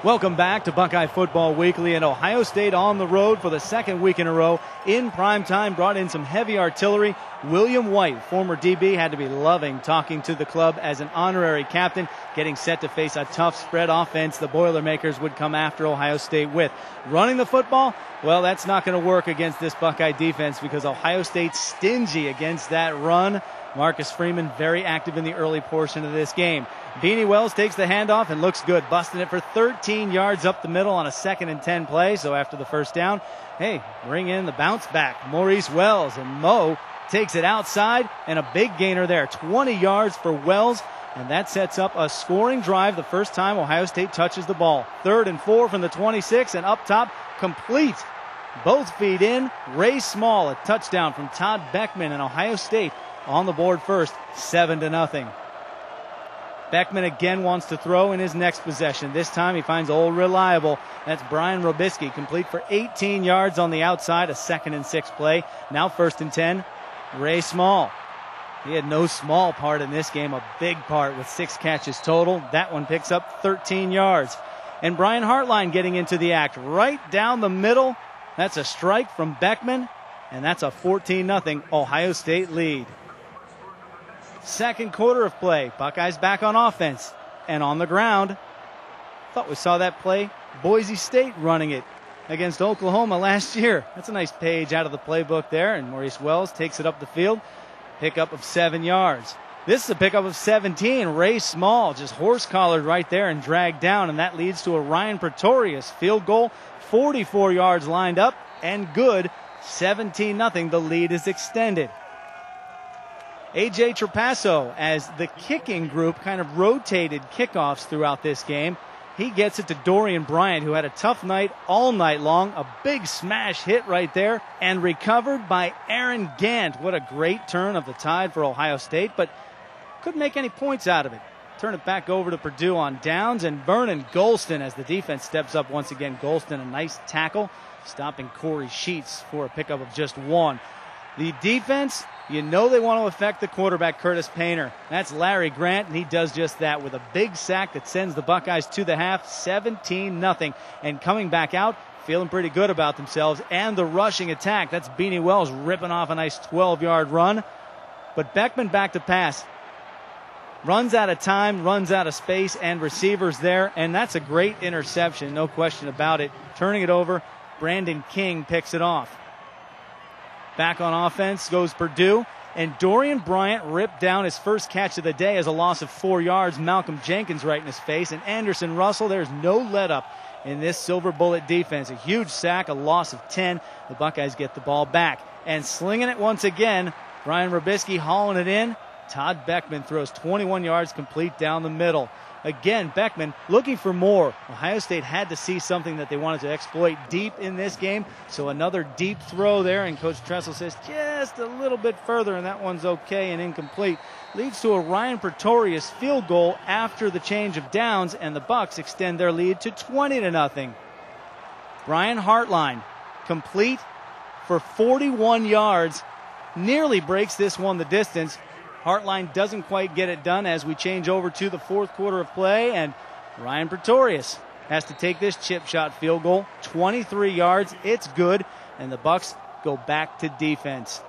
Welcome back to Buckeye Football Weekly, and Ohio State on the road for the second week in a row in prime time. Brought in some heavy artillery. William White, former DB, had to be loving talking to the club as an honorary captain, getting set to face a tough spread offense the Boilermakers would come after Ohio State with. Running the football, well, that's not going to work against this Buckeye defense because Ohio State's stingy against that run. Marcus Freeman very active in the early portion of this game. Beanie Wells takes the handoff and looks good, busting it for 13 yards up the middle on a 2nd and 10 play. So after the first down, hey, bring in the bounce back, Maurice Wells, and Mo takes it outside and a big gainer there, 20 yards for Wells, and that sets up a scoring drive the first time Ohio State touches the ball. 3rd and 4 from the 26, and up top, complete. Both feet in. Ray Small, a touchdown from Todd Beckman, and Ohio State on the board first, 7-0. Beckman again wants to throw in his next possession. This time he finds old reliable. That's Brian Robisky, complete for 18 yards on the outside, a 2nd and 6 play. Now 1st and 10, Ray Small. He had no small part in this game, a big part with 6 catches total. That one picks up 13 yards. And Brian Hartline getting into the act right down the middle. That's a strike from Beckman, and that's a 14-0 Ohio State lead. Second quarter of play. Buckeyes back on offense and on the ground. Thought we saw that play. Boise State running it against Oklahoma last year. That's a nice page out of the playbook there, and Maurice Wells takes it up the field. Pickup of 7 yards. This is a pickup of 17. Ray Small just horse-collared right there and dragged down, and that leads to a Ryan Pretorius field goal. 44 yards lined up and good. 17-0. The lead is extended. A.J. Trapasso, as the kicking group kind of rotated kickoffs throughout this game, he gets it to Dorian Bryant, who had a tough night all night long. A big smash hit right there and recovered by Aaron Gant. What a great turn of the tide for Ohio State, but couldn't make any points out of it. Turn it back over to Purdue on downs, and Vernon Golston as the defense steps up once again. Golston, a nice tackle, stopping Corey Sheets for a pickup of just 1. The defense, you know they want to affect the quarterback, Curtis Painter. That's Larry Grant, and he does just that with a big sack that sends the Buckeyes to the half, 17-0. And coming back out, feeling pretty good about themselves. And the rushing attack, that's Beanie Wells ripping off a nice 12-yard run. But Beckman back to pass. Runs out of time, runs out of space, and receivers there. And that's a great interception, no question about it. Turning it over, Brandon King picks it off. Back on offense goes Purdue, and Dorian Bryant ripped down his first catch of the day as a loss of 4 yards. Malcolm Jenkins right in his face, and Anderson Russell, there's no let-up in this Silver Bullet defense. A huge sack, a loss of 10. The Buckeyes get the ball back. And slinging it once again, Brian Robisky hauling it in. Todd Beckman throws 21 yards complete down the middle. Again, Beckman looking for more. Ohio State had to see something that they wanted to exploit deep in this game. So another deep throw there, and Coach Tressel says just a little bit further, and that one's okay and incomplete. Leads to a Ryan Pretorius field goal after the change of downs, and the Bucks extend their lead to 20-0. Brian Hartline, complete for 41 yards, nearly breaks this one the distance. Hartline doesn't quite get it done as we change over to the fourth quarter of play, and Ryan Pretorius has to take this chip shot field goal. 23 yards, it's good, and the Bucks go back to defense.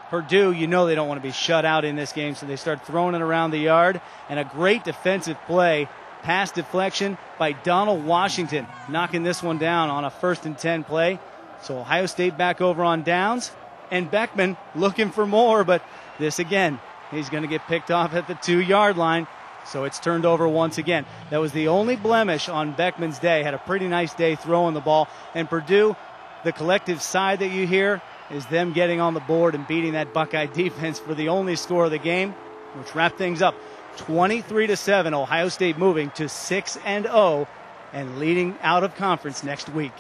Purdue, you know they don't want to be shut out in this game, so they start throwing it around the yard, and a great defensive play. Pass deflection by Donald Washington, knocking this one down on a 1st and 10 play. So Ohio State back over on downs, and Beckman looking for more, but this again, he's going to get picked off at the 2-yard line, so it's turned over once again. That was the only blemish on Beckman's day. Had a pretty nice day throwing the ball. And Purdue, the collective sigh that you hear is them getting on the board and beating that Buckeye defense for the only score of the game, which wrapped things up 23-7. Ohio State moving to 6-0 and leading out of conference next week.